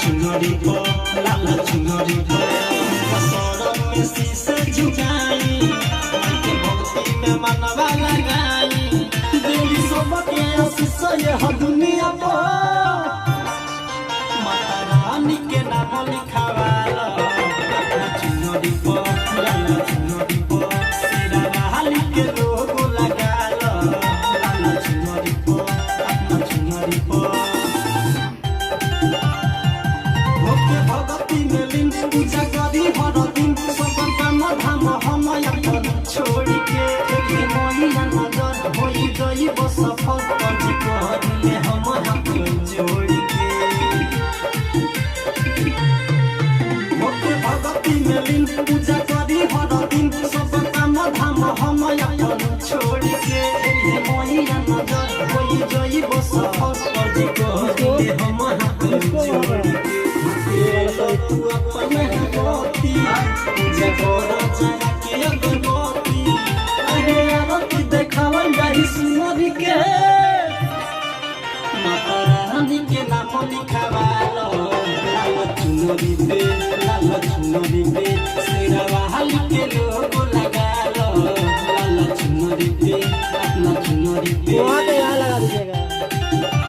चुनरी को लाल चुनरी को कसरत में शीशे झुकाई के भक्ति में मनवा लगाई देवी सबके आशीष यह दुनिया पर माता रानी के नाम लिखावाला चुनरी को लाल चुनरी को सिरा बहाली के लोगो लगाला लाल चुनरी को चुनरी को भक्ति भगती में लिंग पूजा करी हर दिन सब काम धाम हम अपन छोड़ के मोहिया नजर होई गई बस सफल कर दिले हम हाथ जोड़ के भक्ति भगती में लिंग पूजा करी हर दिन सब काम धाम हम अपन छोड़ के मोहिया नजर होई गई बस सफल कर दिले हम हाथ जोड़ के तू अपने गति जगोरा जगा के अगरबत्ती अरे आरती देखावल जाई सुनरी के माता रानी के नाम लिखावालो लाल चुनरी पे सिरा बहाली